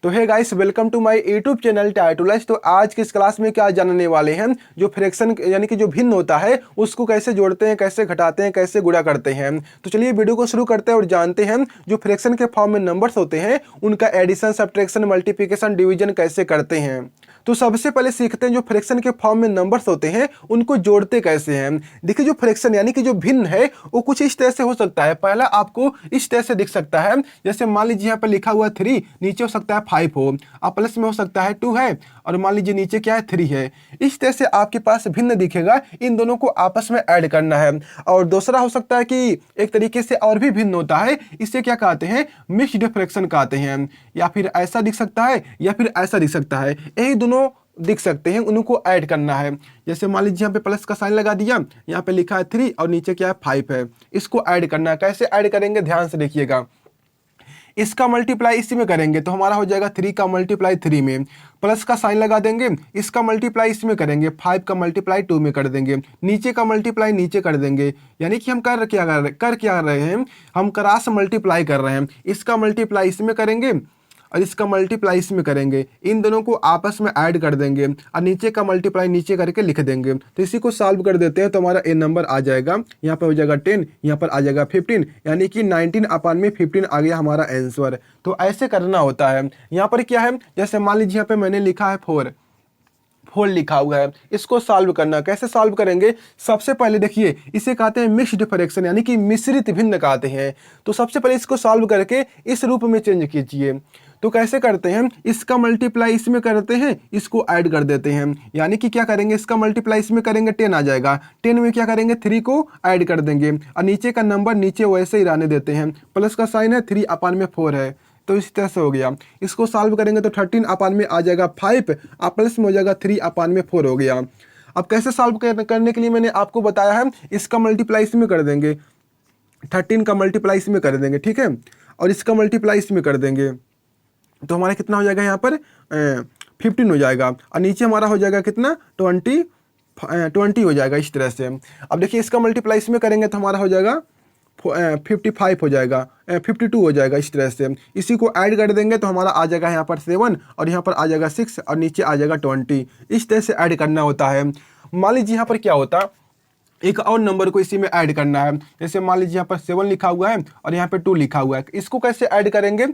तो hey guys, welcome to my YouTube channel टाइटुलस। तो आज की इस क्लास में क्या जानने वाले हैं, जो फ्रैक्शन यानी कि जो भिन्न होता है उसको कैसे जोड़ते हैं, कैसे घटाते हैं, कैसे गुणा करते हैं। तो चलिए वीडियो को शुरू करते हैं और जानते हैं जो फ्रैक्शन के फॉर्म में नंबर्स होते हैं उनका एडिशन, सब्ट्रैक्शन, मल्टीप्लिकेशन, डिवीजन कैसे करते हैं। तो सबसे पहले सीखते हैं जो फ्रैक्शन के फॉर्म में नंबर्स होते हैं उनको जोड़ते कैसे हैं। देखिए, जो फ्रैक्शन यानी कि जो भिन्न है वो कुछ इस तरह से हो सकता है। पहला आपको इस तरह से दिख सकता है, जैसे मान लीजिए यहाँ पर लिखा हुआ 3, नीचे हो सकता है 5 हो, और प्लस में हो सकता है 2 है, और मान लीजिए नीचे क्या है 3 है। इस तरह से आपके पास भिन्न दिखेगा, इन दोनों को आपस में ऐड करना है। और दूसरा हो सकता है कि एक तरीके से और भी भिन्न होता है, इसे क्या कहते हैं, मिक्स्ड फ्रैक्शन कहते हैं। या फिर ऐसा दिख सकता है या फिर ऐसा दिख सकता है, यही दोनों दिख सकते हैं, उनको ऐड करना है। जैसे मान लीजिए यहाँ पे प्लस का साइन लगा दिया, यहाँ पे लिखा है 3 और नीचे क्या है 5 है, इसको ऐड करना है। कैसे ऐड करेंगे, ध्यान से देखिएगा। इसका मल्टीप्लाई इसी में करेंगे तो हमारा हो जाएगा 3 का मल्टीप्लाई 3 में, प्लस का साइन लगा देंगे, इसका मल्टीप्लाई इसमें करेंगे, 5 का मल्टीप्लाई 2 में कर देंगे, नीचे का मल्टीप्लाई नीचे कर देंगे। यानी कि हम कर क्या रहे हैं, हम क्रॉस मल्टीप्लाई कर रहे हैं। इसका मल्टीप्लाई इसमें करेंगे और इसका मल्टीप्लाई इसमें करेंगे, इन दोनों को आपस में ऐड कर देंगे और नीचे का मल्टीप्लाई नीचे करके लिख देंगे। तो इसी को सॉल्व कर देते हैं तो हमारा ए नंबर आ जाएगा, यहाँ पर हो जाएगा 10, यहाँ पर आ जाएगा 15, यानी कि 19/15 आ गया हमारा आंसर। तो ऐसे करना होता है। यहाँ पर क्या है, जैसे मान लीजिए यहाँ पे मैंने लिखा है 4 लिखा हुआ है, इसको सॉल्व करना। कैसे सॉल्व करेंगे, सबसे पहले देखिए इसे कहते हैं मिक्स्ड फ्रैक्शन, यानी कि मिश्रित भिन्न कहते हैं। तो सबसे पहले इसको सॉल्व करके इस रूप में चेंज कीजिए। तो कैसे करते हैं, इसका मल्टीप्लाई इसमें करते हैं, इसको ऐड कर देते हैं। यानी कि क्या करेंगे, इसका मल्टीप्लाई इसमें करेंगे 10 आ जाएगा, 10 में क्या करेंगे 3 को ऐड कर देंगे और नीचे का नंबर नीचे वैसे ही रहने देते हैं। प्लस का साइन है, 3/4 है, तो इस तरह से हो गया। इसको सॉल्व करेंगे तो 13 में आ जाएगा 5 और प्लस में हो जाएगा 3/4 हो गया। अब कैसे सॉल्व करने के लिए मैंने आपको बताया है, इसका मल्टीप्लाई इसमें कर देंगे, 13 का मल्टीप्लाई इसमें कर देंगे, ठीक है, और इसका मल्टीप्लाई इसमें कर देंगे। तो हमारा कितना हो जाएगा, यहाँ पर 15 हो जाएगा, और नीचे हमारा हो जाएगा कितना 20 हो जाएगा, इस तरह से। अब देखिए इसका मल्टीप्लाई इसमें करेंगे तो हमारा हो जाएगा 55 हो जाएगा, 52 हो जाएगा, इस तरह से। इसी को ऐड कर देंगे तो हमारा आ जाएगा यहाँ पर 7 और यहाँ पर आ जाएगा 6 और नीचे आ जाएगा 20। इस तरह से ऐड करना होता है। मान लीजिए यहाँ पर क्या होता, एक और नंबर को इसी में ऐड करना है। जैसे मान लीजिए यहाँ पर 7 लिखा हुआ है और यहाँ पे 2 लिखा हुआ है, इसको कैसे ऐड करेंगे।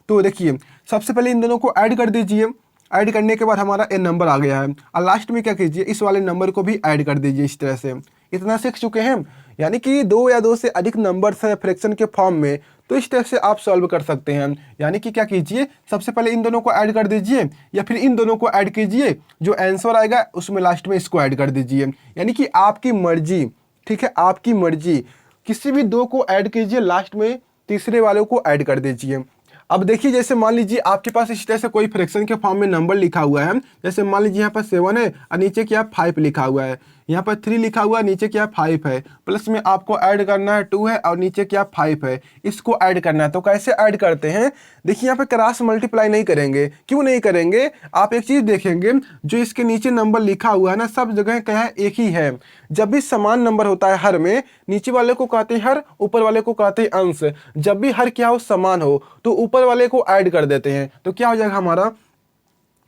तो देखिए सबसे पहले इन दोनों को ऐड कर दीजिए। ऐड करने के बाद हमारा ए नंबर आ गया है, और लास्ट में क्या कीजिए, इस वाले नंबर को भी ऐड कर दीजिए। इस तरह से इतना सीख चुके हैं, यानी कि 2 या 2 से अधिक नंबर्स है फ्रैक्शन के फॉर्म में, तो इस तरह से आप सॉल्व कर सकते हैं। यानी कि क्या कीजिए, सबसे पहले इन दोनों को ऐड कर दीजिए या फिर इन दोनों को ऐड कीजिए, जो आंसर आएगा उसमें लास्ट में इसको ऐड कर दीजिए। यानी कि आपकी मर्जी, ठीक है, आपकी मर्जी, किसी भी 2 को ऐड कीजिए, लास्ट में तीसरे वालों को ऐड कर दीजिए। अब देखिए, जैसे मान लीजिए आपके पास इस तरह से कोई फ्रैक्शन के फॉर्म में नंबर लिखा हुआ है। जैसे मान लीजिए यहाँ पर 7 है और नीचे क्या 5 लिखा हुआ है, यहाँ पर 3 लिखा हुआ है, नीचे क्या 5 है, प्लस में आपको ऐड करना है 2 है और नीचे क्या 5 है, इसको ऐड करना है। तो कैसे ऐड करते हैं, देखिए यहाँ पे क्रॉस मल्टीप्लाई नहीं करेंगे। क्यों नहीं करेंगे, आप एक चीज़ देखेंगे, जो इसके नीचे नंबर लिखा हुआ है ना, सब जगह क्या है, एक ही है। जब भी समान नंबर होता है हर में, नीचे वाले को कहते हैं हर, ऊपर वाले को कहते हैं अंश। जब भी हर क्या हो, समान हो, तो ऊपर वाले को ऐड कर देते हैं। तो क्या हो जाएगा हमारा,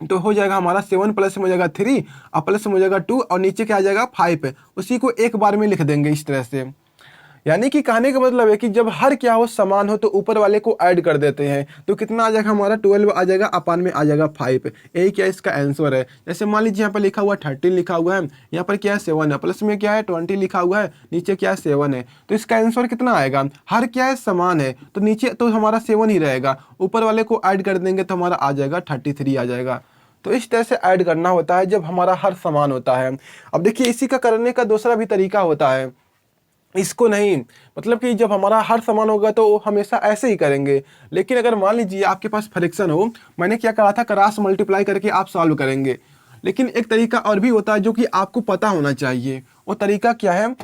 तो हो जाएगा हमारा 7 प्लस में हो जाएगा 3 और प्लस में हो जाएगा 2 और नीचे क्या आ जाएगा 5। उसी को एक बार में लिख देंगे इस तरह से। यानी कि कहने का मतलब है कि जब हर क्या हो, समान हो, तो ऊपर वाले को ऐड कर देते हैं। तो कितना आ जाएगा हमारा 12 आ जाएगा, अपान में आ जाएगा 5। यही क्या इसका आंसर है। जैसे मान लीजिए यहाँ पर लिखा हुआ 13 लिखा हुआ है, यहाँ पर क्या है 7 है, प्लस में क्या है 20 लिखा हुआ है, नीचे क्या है 7 है। तो इसका आंसर कितना आएगा, हर क्या है, समान है, तो नीचे तो हमारा 7 ही रहेगा, ऊपर वाले को ऐड कर देंगे तो हमारा आ जाएगा 33 आ जाएगा। तो इस तरह से ऐड करना होता है जब हमारा हर समान होता है। अब देखिए इसी का करने का दूसरा भी तरीका होता है। इसको नहीं, मतलब कि जब हमारा हर समान होगा तो हमेशा ऐसे ही करेंगे। लेकिन अगर मान लीजिए आपके पास फ्रैक्शन हो, मैंने क्या कहा था, क्रॉस मल्टीप्लाई करके आप सॉल्व करेंगे। लेकिन एक तरीका और भी होता है जो कि आपको पता होना चाहिए। वो तरीका क्या है,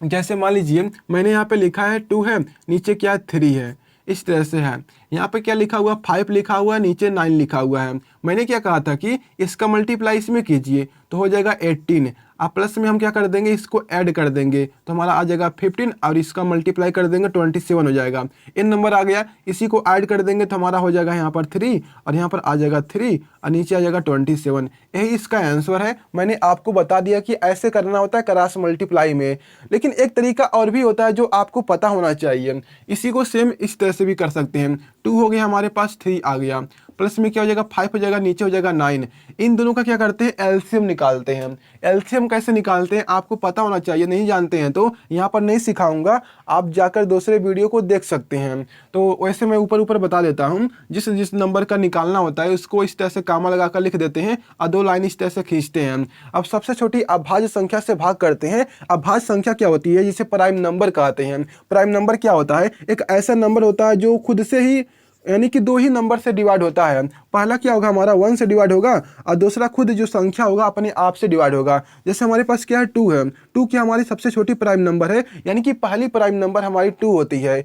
जैसे मान लीजिए मैंने यहाँ पे लिखा है 2 है, नीचे क्या है 3 है, इस तरह से है। यहाँ पे क्या लिखा हुआ, 5 लिखा हुआ है, नीचे 9 लिखा हुआ है। मैंने क्या कहा था कि इसका मल्टीप्लाई इसमें कीजिए तो हो जाएगा 18। अब प्लस में हम क्या कर देंगे, इसको ऐड कर देंगे तो हमारा आ जाएगा 15 और इसका मल्टीप्लाई कर देंगे 27 हो जाएगा। इन नंबर आ गया, इसी को ऐड कर देंगे तो हमारा हो जाएगा यहाँ पर 3 और यहाँ पर आ जाएगा 3 और नीचे आ जाएगा 27। यही इसका आंसर है। मैंने आपको बता दिया कि ऐसे करना होता है क्रॉस मल्टीप्लाई में, लेकिन एक तरीका और भी होता है जो आपको पता होना चाहिए। इसी को सेम इस तरह से भी कर सकते हैं। 2 हो गया हमारे पास, 3 आ गया, प्लस में क्या हो जाएगा 5 हो जाएगा, नीचे हो जाएगा 9। इन दोनों का क्या करते हैं, एलसीएम निकालते हैं। एलसीएम कैसे निकालते हैं आपको पता होना चाहिए, नहीं जानते हैं तो यहाँ पर नहीं सिखाऊंगा, आप जाकर दूसरे वीडियो को देख सकते हैं। तो वैसे मैं ऊपर ऊपर बता देता हूँ। जिस जिस नंबर का निकालना होता है उसको इस तरह से कामा लगाकर लिख देते हैं और 2 लाइन इस तरह से खींचते हैं। अब सबसे छोटी अभाज्य संख्या से भाग करते हैं। अभाज्य संख्या क्या होती है, जिसे प्राइम नंबर कहते हैं। प्राइम नंबर क्या होता है, एक ऐसा नंबर होता है जो खुद से ही यानी कि 2 ही नंबर से डिवाइड होता है। पहला क्या होगा हमारा 1 से डिवाइड होगा और दूसरा खुद जो संख्या होगा अपने आप से डिवाइड होगा। जैसे हमारे पास क्या है 2 है, 2 क्या हमारी सबसे छोटी प्राइम नंबर है, यानी कि पहली प्राइम नंबर हमारी 2 होती है,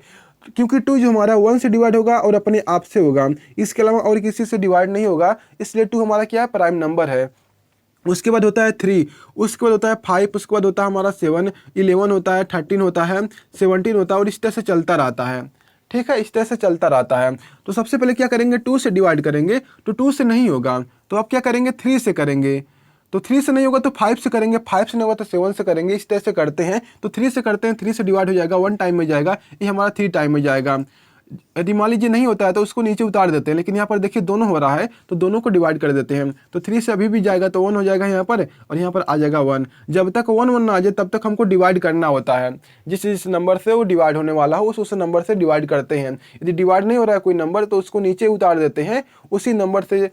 क्योंकि 2 जो हमारा 1 से डिवाइड होगा और अपने आप से होगा, इसके अलावा और किसी से डिवाइड नहीं होगा, इसलिए 2 हमारा क्या है, प्राइम नंबर है। उसके बाद होता है 3, उसके बाद होता है 5, उसके बाद होता है हमारा 7, 11 होता है, 13 होता है, 17 होता है और इस तरह से चलता रहता है। ठीक है, इस तरह से चलता रहता है। तो सबसे पहले क्या करेंगे, 2 से डिवाइड करेंगे, तो 2 से नहीं होगा तो अब क्या करेंगे, 3 से करेंगे, तो 3 से नहीं होगा तो 5 से करेंगे, 5 से नहीं होगा तो 7 से करेंगे, इस तरह से करते हैं। तो 3 से करते हैं, 3 से डिवाइड हो जाएगा, 1 टाइम में जाएगा, ये हमारा 3 टाइम में जाएगा। यदि मान लीजिए नहीं होता है तो उसको नीचे उतार देते हैं, लेकिन यहाँ पर देखिए दोनों हो रहा है तो दोनों को डिवाइड कर देते हैं। तो 3 से अभी भी जाएगा तो 1 हो जाएगा यहाँ पर और यहाँ पर आ जाएगा 1। जब तक 1 1 ना आ जाए तब तक हमको डिवाइड करना होता है। जिस नंबर से वो डिवाइड होने वाला हो उस नंबर से डिवाइड करते हैं। यदि डिवाइड नहीं हो रहा है कोई नंबर तो उसको नीचे उतार देते हैं, उसी नंबर से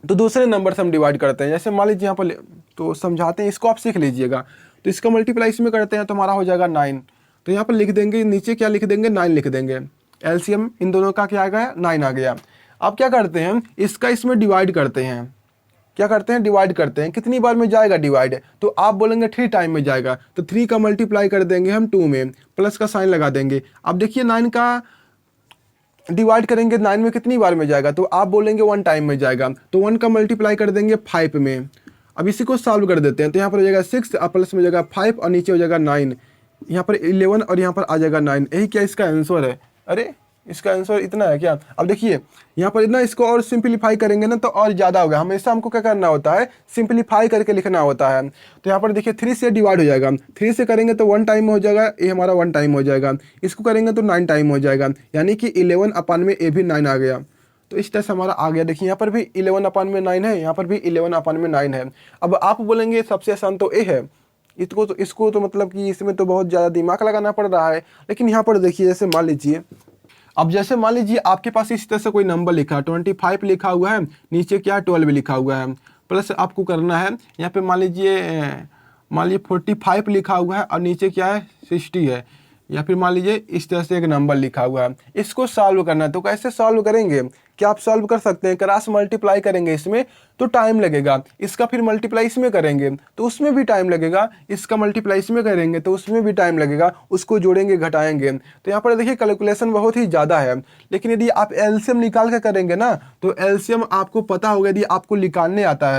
तो दूसरे नंबर से हम डिवाइड करते हैं। जैसे मान लीजिए यहाँ पर तो समझाते हैं, इसको आप सीख लीजिएगा। तो इसका मल्टीप्लाई इसमें करते हैं तो हमारा हो जाएगा 9। तो यहाँ पर लिख देंगे, नीचे क्या लिख देंगे, 9 लिख देंगे। एलसीएम इन दोनों का क्या आ गया, 9 आ गया। अब क्या करते हैं, इसका इसमें डिवाइड करते हैं। क्या करते हैं, डिवाइड करते हैं। कितनी बार में जाएगा डिवाइड, तो आप बोलेंगे 3 टाइम में जाएगा, तो 3 का मल्टीप्लाई कर देंगे हम 2 में, प्लस का साइन लगा देंगे। अब देखिए 9 का डिवाइड करेंगे 9 में कितनी बार में जाएगा, तो आप बोलेंगे 1 टाइम में जाएगा, तो 1 का मल्टीप्लाई कर देंगे 5 में। अब इसी को सॉल्व कर देते हैं, तो यहाँ पर हो जाएगा 6 और प्लस में हो जाएगा 5 और नीचे हो जाएगा 9, यहाँ पर 11 और यहाँ पर आ जाएगा 9। यही क्या इसका आंसर है। अरे इसका आंसर इतना है क्या। अब देखिए यहाँ पर ना इसको और सिंपलीफाई करेंगे ना तो और ज़्यादा होगा। हमेशा हमको क्या करना होता है, सिंपलीफाई करके लिखना होता है। तो यहाँ पर देखिए 3 से डिवाइड हो जाएगा, 3 से करेंगे तो 1 टाइम हो जाएगा, ये हमारा 1 टाइम हो जाएगा। इसको करेंगे तो 9 टाइम हो जाएगा, यानी कि 11 अपान में ए भी 9 आ गया। तो इस तरह से हमारा आ गया। देखिए यहाँ पर भी 11 अपान में 9 है, यहाँ पर भी 11 अपान में 9 है। अब आप बोलेंगे सबसे आसान तो ए है, इसको तो मतलब कि इसमें तो बहुत ज़्यादा दिमाग लगाना पड़ रहा है। लेकिन यहाँ पर देखिए जैसे मान लीजिए, अब जैसे मान लीजिए आपके पास इस तरह से कोई नंबर लिखा है, 25 लिखा हुआ है, नीचे क्या 12 लिखा हुआ है, प्लस आपको करना है यहाँ पे मान लीजिए 45 लिखा हुआ है और नीचे क्या है 60 है, या फिर मान लीजिए इस तरह से एक नंबर लिखा हुआ है। इसको सॉल्व करना है, तो कैसे सॉल्व करेंगे, क्या आप सॉल्व कर सकते हैं, क्रॉस मल्टीप्लाई करेंगे इसमें तो टाइम लगेगा, इसका फिर मल्टीप्लाई इसमें करेंगे तो उसमें भी टाइम लगेगा, इसका मल्टीप्लाई इसमें करेंगे तो उसमें भी टाइम लगेगा, उसको जोड़ेंगे घटाएंगे। तो यहाँ पर देखिए कैलकुलेशन बहुत ही ज़्यादा है। लेकिन यदि आप एलसीएम निकाल के करेंगे ना तो एलसीएम आपको पता होगा, यदि आपको निकालने आता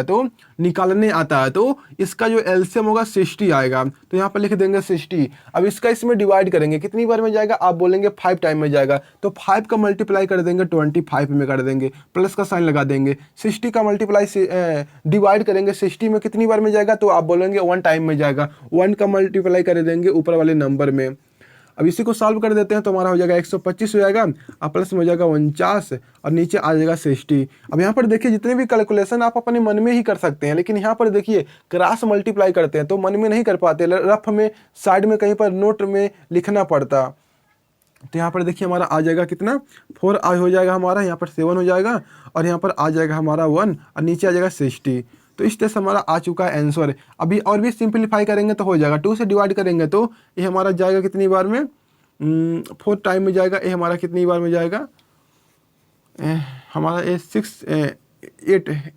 है तो इसका जो एलसीएम होगा 60 आएगा। तो यहाँ पर लिख देंगे 60। अब इसका इसमें डिवाइड करेंगे, कितनी बार में जाएगा, आप बोलेंगे 5 टाइम में जाएगा, तो 5 का मल्टीप्लाई कर देंगे 25 में कर देंगे, प्लस का साइन लगा देंगे। 60 का मल्टीप्लाई डिवाइड करेंगे 60 में कितनी बार में जाएगा, तो आप बोलेंगे 1 टाइम में जाएगा, 1 का मल्टीप्लाई कर देंगे ऊपर वाले नंबर में। अब इसी को सॉल्व कर देते हैं तो हमारा हो जाएगा 125 हो जाएगा और प्लस में हो जाएगा 49 और नीचे आ जाएगा 60। अब यहाँ पर देखिए जितने भी कैलकुलेशन आप अपने मन में ही कर सकते हैं, लेकिन यहाँ पर देखिए क्रॉस मल्टीप्लाई करते हैं तो मन में नहीं कर पाते, रफ में साइड में कहीं पर नोट में लिखना पड़ता। तो यहाँ पर देखिए हमारा आ जाएगा कितना 4 हो जाएगा हमारा, यहाँ पर 7 हो जाएगा और यहाँ पर आ जाएगा हमारा 1 और नीचे आ जाएगा 60। तो इस तरह से हमारा आ चुका है आंसर। अभी और भी सिंपलीफाई करेंगे तो हो जाएगा, 2 से डिवाइड करेंगे तो ये हमारा जाएगा कितनी बार में, 4 टाइम में जाएगा। ये हमारा कितनी बार में जाएगा, हमारा ये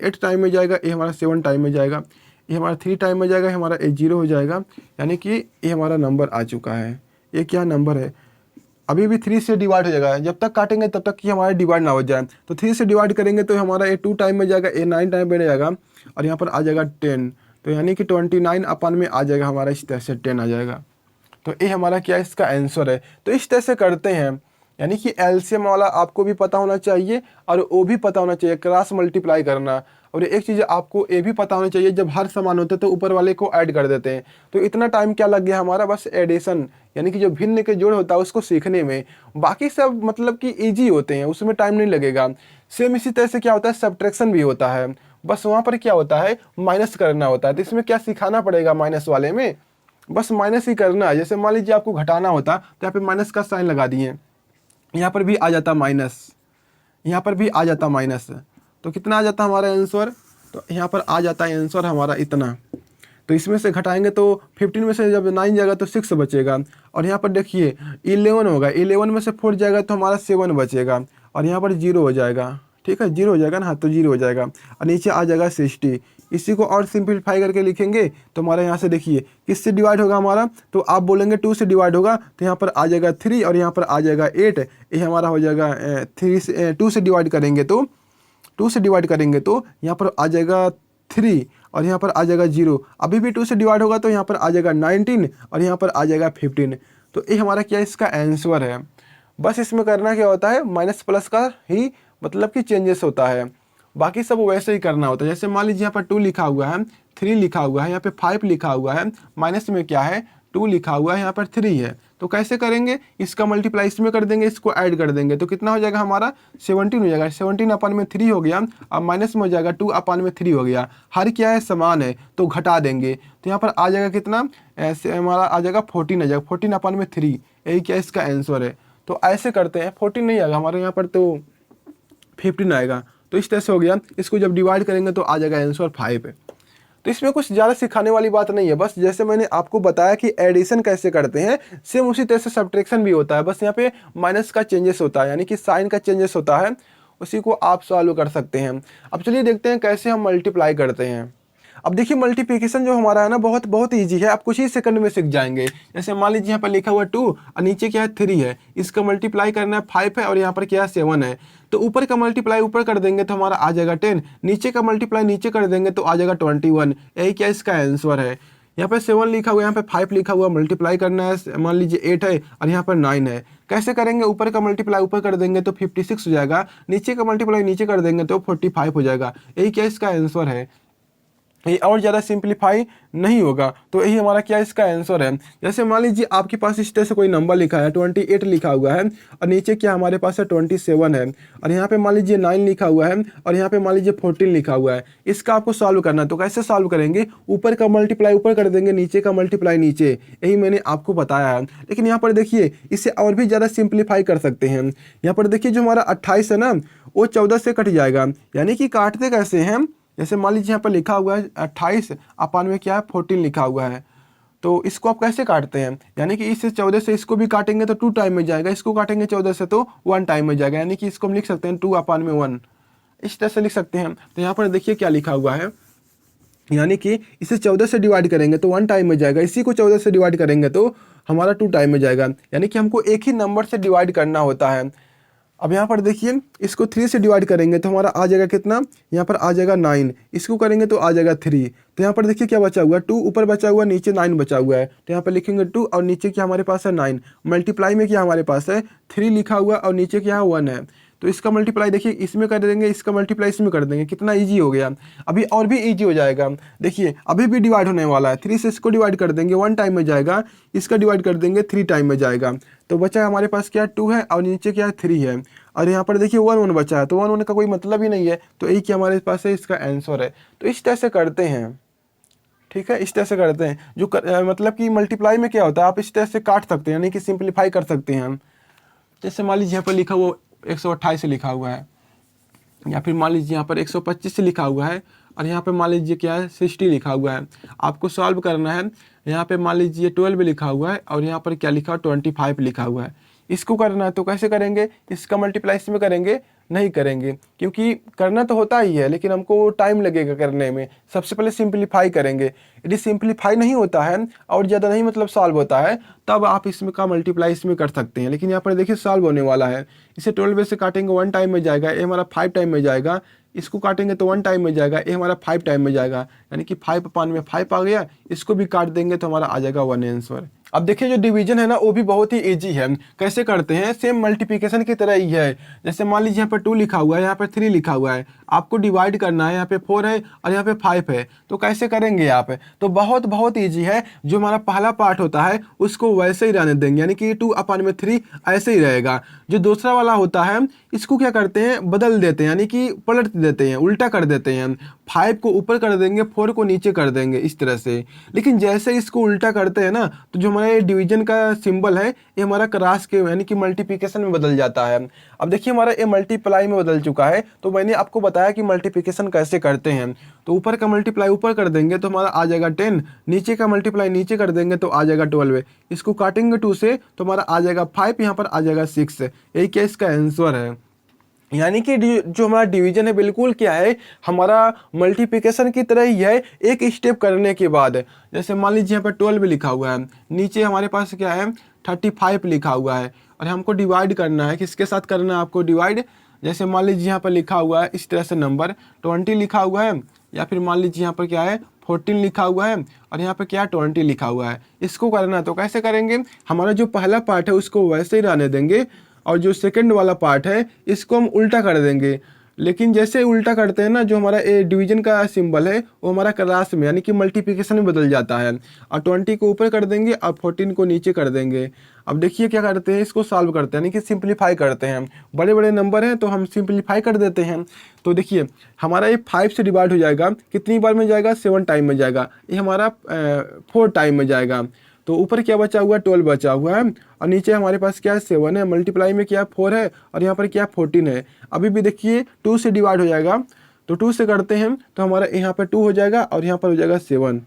8 टाइम में जाएगा। ये हमारा 7 टाइम में जाएगा। ये हमारा 3 टाइम में जाएगा। हमारा 0 हो जाएगा, यानी कि ये हमारा नंबर आ चुका है। ये क्या नंबर है, अभी भी 3 से डिवाइड हो जाएगा, जब तक काटेंगे तब तक कि हमारा डिवाइड ना हो जाए। तो 3 से डिवाइड करेंगे तो हमारा ये 2 टाइम में जाएगा, ये 9 टाइम में जाएगा और यहाँ पर आ जाएगा 10, तो यानी कि 29 अपन में आ जाएगा हमारा, इस तरह से 10 आ जाएगा। तो ये हमारा क्या इसका आंसर है। तो इस तरह से करते हैं, यानी कि एलसीएम वाला आपको भी पता होना चाहिए और वो भी पता होना चाहिए, क्रॉस मल्टीप्लाई करना। और एक चीज़ आपको ये भी पता होना चाहिए, जब हर समान होते हैं तो ऊपर वाले को ऐड कर देते हैं। तो इतना टाइम क्या लग गया हमारा, बस एडिशन यानी कि जो भिन्न के जोड़ होता है उसको सीखने में। बाकी सब मतलब कि ईजी होते हैं, उसमें टाइम नहीं लगेगा। सेम इसी तरह से क्या होता है, सब्ट्रैक्शन भी होता है, बस वहाँ पर क्या होता है, माइनस करना होता है। तो इसमें क्या सिखाना पड़ेगा, माइनस वाले में बस माइनस ही करना है। जैसे मान लीजिए आपको घटाना होता तो यहाँ पे माइनस का साइन लगा दिए, यहाँ पर भी आ जाता माइनस, यहाँ पर भी आ जाता माइनस, तो कितना आ जाता हमारा आंसर, तो यहाँ पर आ जाता है आंसर हमारा इतना। तो इसमें से घटाएंगे तो 15 में से जब 9 जाएगा तो 6 बचेगा, और यहाँ पर देखिए 11 होगा, 11 में से 4 जाएगा तो हमारा 7 बचेगा, और यहाँ पर 0 हो जाएगा। ठीक है, 0 हो जाएगा ना, हाँ तो 0 हो जाएगा, और नीचे आ जाएगा 60। इसी को और सिंपलीफाई करके लिखेंगे तो हमारे यहाँ से देखिए किससे डिवाइड होगा हमारा, तो आप बोलेंगे 2 से डिवाइड होगा, तो यहाँ पर आ जाएगा 3 और यहाँ पर आ जाएगा 8। ये हमारा हो जाएगा 3 से 2 से डिवाइड करेंगे तो 2 से डिवाइड करेंगे तो यहाँ पर आ जाएगा 3 और यहाँ पर आ जाएगा 0। अभी भी 2 से डिवाइड होगा तो यहाँ पर आ जाएगा 19 और यहाँ पर आ जाएगा 15। तो ये हमारा क्या इसका आंसर है। बस इसमें करना क्या होता है, माइनस प्लस का ही मतलब कि चेंजेस होता है, बाकी सब वैसे ही करना होता है। जैसे मान लीजिए यहाँ पर 2 लिखा हुआ है, 3 लिखा हुआ है, यहाँ पे 5 लिखा हुआ है, माइनस में क्या है 2 लिखा हुआ है, यहाँ पर 3 है। तो कैसे करेंगे, इसका मल्टीप्लाई इसमें कर देंगे, इसको ऐड कर देंगे, तो कितना हो जाएगा हमारा 17 हो जाएगा। 17 अपन में 3 हो गया, अब माइनस में हो जाएगा 2 अपन में 3 हो गया। हर क्या है, समान है, तो घटा देंगे, तो यहाँ पर आ जाएगा कितना, ऐसे हमारा आ जाएगा 14 आ जाएगा, 14 अपन में 3, यही क्या इसका आंसर है। तो ऐसे करते हैं, 14 नहीं आएगा हमारे यहाँ पर, तो 15 आएगा। तो इस तरह से हो गया, इसको जब डिवाइड करेंगे तो आ जाएगा आंसर 5 है। तो इसमें कुछ ज़्यादा सिखाने वाली बात नहीं है, बस जैसे मैंने आपको बताया कि एडिशन कैसे करते हैं, सेम उसी तरह से सब्ट्रैक्शन भी होता है, बस यहाँ पे माइनस का चेंजेस होता है, यानी कि साइन का चेंजेस होता है, उसी को आप सॉल्व कर सकते हैं। अब चलिए देखते हैं कैसे हम मल्टीप्लाई करते हैं। अब देखिए मल्टीप्लिकेशन जो हमारा है ना, बहुत बहुत ईजी है, आप कुछ ही सेकंड में सीख जाएंगे। जैसे मान लीजिए यहाँ पर लिखा हुआ 2 और नीचे क्या है 3 है, इसका मल्टीप्लाई करना है 5 है, और यहाँ पर क्या है 7 है। तो ऊपर का मल्टीप्लाई ऊपर कर देंगे तो हमारा आ जाएगा 10, नीचे का मल्टीप्लाई नीचे कर देंगे तो आ जाएगा 21। यही क्या इसका आंसर है। यहाँ पे 7 लिखा हुआ है, यहाँ पे 5 लिखा हुआ, मल्टीप्लाई करना है, मान लीजिए 8 है और यहाँ पर 9 है। कैसे करेंगे, ऊपर का मल्टीप्लाई ऊपर कर देंगे तो 56 हो जाएगा, नीचे का मल्टीप्लाई नीचे कर देंगे तो 45 हो जाएगा। यही क्या इसका आंसर है, ये और ज़्यादा सिंपलीफाई नहीं होगा। तो यही हमारा क्या इसका आंसर है। जैसे मान लीजिए आपके पास इस तरह से कोई नंबर लिखा है, 28 लिखा हुआ है, और नीचे क्या हमारे पास है 27 है, और यहाँ पे मान लीजिए 9 लिखा हुआ है, और यहाँ पे मान लीजिए 14 लिखा हुआ है। इसका आपको सॉल्व करना है, तो कैसे सॉल्व करेंगे, ऊपर का मल्टीप्लाई ऊपर कर देंगे, नीचे का मल्टीप्लाई नीचे, यही मैंने आपको बताया है। लेकिन यहाँ पर देखिए इसे और भी ज़्यादा सिंप्लीफाई कर सकते हैं। यहाँ पर देखिए जो हमारा 28 है ना, वो 14 से कट जाएगा, यानी कि काटते कैसे हैं, जैसे मान लीजिए यहाँ पर लिखा हुआ है 28 अपन में क्या है 14 लिखा हुआ है, तो इसको आप कैसे काटते हैं, यानी कि इस 14 से इसको भी काटेंगे तो 2 टाइम में जाएगा, इसको काटेंगे 14 से तो 1 टाइम में जाएगा, यानी कि इसको हम लिख सकते हैं 2 अपन में 1, इस तरह से लिख सकते हैं। तो यहाँ पर देखिए क्या लिखा हुआ है, यानी कि इसे 14 से डिवाइड करेंगे तो 1 टाइम में जाएगा, इसी को 14 से डिवाइड करेंगे तो हमारा 2 टाइम में जाएगा, यानी कि हमको एक ही नंबर से डिवाइड करना होता है। अब यहाँ पर देखिए इसको 3 से डिवाइड करेंगे तो हमारा आ जाएगा कितना, यहाँ पर आ जाएगा 9, इसको करेंगे तो आ जाएगा 3। तो यहाँ पर देखिए क्या बचा हुआ है, 2 ऊपर बचा हुआ है, नीचे 9 बचा हुआ है, तो यहाँ पर लिखेंगे 2 और नीचे क्या हमारे पास है 9, मल्टीप्लाई में क्या हमारे पास है 3 लिखा हुआ और नीचे क्या है 1 है। तो इसका मल्टीप्लाई देखिए इसमें कर देंगे, इसका मल्टीप्लाई इसमें कर देंगे, कितना इजी हो गया। अभी और भी इजी हो जाएगा, देखिए अभी भी डिवाइड होने वाला है, 3 से इसको डिवाइड कर देंगे 1 टाइम में जाएगा, इसका डिवाइड कर देंगे 3 टाइम में जाएगा, तो बचा हमारे पास क्या 2 है और नीचे क्या है 3 है, और यहाँ पर देखिए 1 बचा है, तो 1 का कोई मतलब ही नहीं है, तो यही क्या हमारे पास है इसका आंसर है। तो इस तरह से करते हैं, ठीक है, इस तरह से करते हैं। जो मतलब कि मल्टीप्लाई में क्या होता है, आप इस तरह से काट सकते हैं, यानी कि सिंप्लीफाई कर सकते हैं हम। जैसे मान लीजिए यहाँ पर लिखा हुआ 128 से लिखा हुआ है, या फिर मान लीजिए यहाँ पर 125 से लिखा हुआ है, और यहाँ पे मान लीजिए क्या है 60 लिखा हुआ है। आपको सॉल्व करना है, यहाँ पे मान लीजिए 12 लिखा हुआ है और यहाँ पर क्या लिखा हुआ 25 लिखा हुआ है, इसको करना है। तो कैसे करेंगे, इसका मल्टीप्लाई इसमें करेंगे नहीं करेंगे, क्योंकि करना तो होता ही है लेकिन हमको टाइम लगेगा करने में। सबसे पहले सिंपलीफाई करेंगे। यदि सिंपलीफाई नहीं होता है और ज़्यादा नहीं मतलब सॉल्व होता है, तब आप इसमें का मल्टीप्लाई इसमें कर सकते हैं। लेकिन यहाँ पर देखिए सॉल्व होने वाला है। इसे 12 से काटेंगे 1 टाइम में जाएगा, ये हमारा 5 टाइम में जाएगा। इसको काटेंगे तो 1 टाइम में जाएगा, ये हमारा 5 टाइम में जाएगा, यानी कि 5 अपान में 5 आ गया। इसको भी काट देंगे तो हमारा आ जाएगा 1 आंसर। अब देखिए जो डिवीजन है ना वो भी बहुत ही इजी है। कैसे करते हैं, सेम मल्टीप्लिकेशन की तरह ही है। जैसे मान लीजिए यहाँ पर 2 लिखा हुआ है, यहाँ पर 3 लिखा हुआ है, आपको डिवाइड करना है। यहाँ पे 4 है और यहाँ पे 5 है, तो कैसे करेंगे आप? तो बहुत ईजी है। जो हमारा पहला पार्ट होता है उसको वैसे ही रहने देंगे, यानी कि 2 अपान में 3 ऐसे ही रहेगा। जो दूसरा वाला होता है इसको क्या करते हैं, बदल देते हैं, यानी कि पलट देते हैं, उल्टा कर देते हैं। 5 को ऊपर कर देंगे, 4 को नीचे कर देंगे, इस तरह से। लेकिन जैसे इसको उल्टा करते हैं ना, तो जो हमारे डिवीजन का सिंबल है ये हमारा क्रॉस के यानी कि मल्टीप्लिकेशन में बदल जाता है। अब देखिए हमारा ये मल्टीप्लाई में बदल चुका है। तो मैंने आपको बताया कि मल्टीप्लिकेशन कैसे करते हैं। तो ऊपर का मल्टीप्लाई ऊपर कर देंगे तो हमारा आ जाएगा 10, नीचे का मल्टीप्लाई नीचे कर देंगे तो आ जाएगा 12। इसको काटेंगे 2 से तो हमारा आ जाएगा 5, यहाँ पर आ जाएगा 6। यही क्या इसका आंसर है। यानी कि जो हमारा डिवीजन है बिल्कुल क्या है, हमारा मल्टीप्लिकेशन की तरह ही है, एक स्टेप करने के बाद। जैसे मान लीजिए यहाँ पर 12 लिखा हुआ है, नीचे हमारे पास क्या है 35 लिखा हुआ है, और हमको डिवाइड करना है। किसके साथ करना है आपको डिवाइड? जैसे मान लीजिए यहाँ पर लिखा हुआ है इस तरह से नंबर 20 लिखा हुआ है, या फिर मान लीजिए यहाँ पर क्या है 14 लिखा हुआ है और यहाँ पर क्या है 20 लिखा हुआ है। इसको करना है तो कैसे करेंगे, हमारा जो पहला पार्ट है उसको वैसे ही रहने देंगे, और जो सेकंड वाला पार्ट है इसको हम उल्टा कर देंगे। लेकिन जैसे उल्टा करते हैं ना, जो हमारा ए डिवीजन का सिंबल है वो हमारा क्लास में यानी कि मल्टीप्लिकेशन में बदल जाता है, और 20 को ऊपर कर देंगे और 14 को नीचे कर देंगे। अब देखिए क्या करते हैं, इसको सॉल्व करते हैं यानी कि सिंप्लीफाई करते हैं। बड़े बड़े नंबर हैं तो हम सिंप्लीफाई कर देते हैं। तो देखिए हमारा ये 5 से डिवाइड हो जाएगा, कितनी बार में जाएगा 7 टाइम में जाएगा, ये हमारा 4 टाइम में जाएगा। तो ऊपर क्या बचा हुआ है 12 बचा हुआ है, और नीचे हमारे पास क्या है 7 है, मल्टीप्लाई में क्या है 4 है, और यहाँ पर क्या है 14 है। अभी भी देखिए 2 से डिवाइड हो जाएगा, तो 2 से करते हैं तो हमारा यहाँ पर 2 हो जाएगा और यहाँ पर हो जाएगा 7।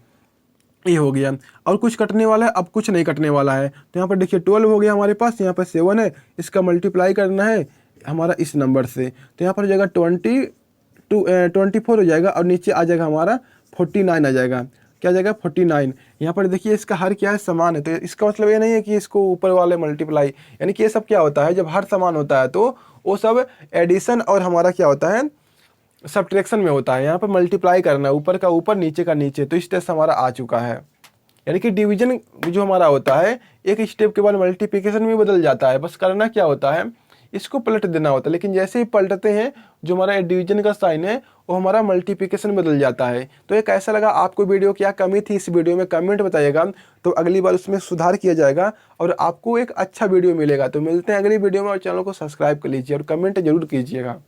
ये हो गया। और कुछ कटने वाला है, अब कुछ नहीं कटने वाला है। तो यहाँ पर देखिए 12 हो गया हमारे पास, यहाँ पर 7 है, इसका मल्टीप्लाई करना है हमारा इस नंबर से। तो यहाँ पर हो जाएगा 24 हो जाएगा, और नीचे आ जाएगा हमारा 49 आ जाएगा। क्या जाएगा 49। यहाँ पर देखिए इसका हर क्या है समान है, तो इसका मतलब ये नहीं है कि इसको ऊपर वाले मल्टीप्लाई, यानी कि ये सब क्या होता है जब हर समान होता है तो वो सब एडिशन और हमारा क्या होता है सब्ट्रैक्शन में होता है। यहाँ पर मल्टीप्लाई करना है, ऊपर का ऊपर नीचे का नीचे, तो इस तरह से हमारा आ चुका है। यानी कि डिवीजन जो हमारा होता है एक स्टेप के बाद मल्टीप्लिकेशन में बदल जाता है। बस करना क्या होता है, इसको पलट देना होता है। लेकिन जैसे ही पलटते हैं जो हमारा डिवीजन का साइन है वो हमारा मल्टीप्लिकेशन बदल जाता है। तो ये कैसा लगा आपको वीडियो, क्या कमी थी इस वीडियो में कमेंट बताइएगा, तो अगली बार उसमें सुधार किया जाएगा और आपको एक अच्छा वीडियो मिलेगा। तो मिलते हैं अगली वीडियो में, और चैनल को सब्सक्राइब कर लीजिए और कमेंट जरूर कीजिएगा।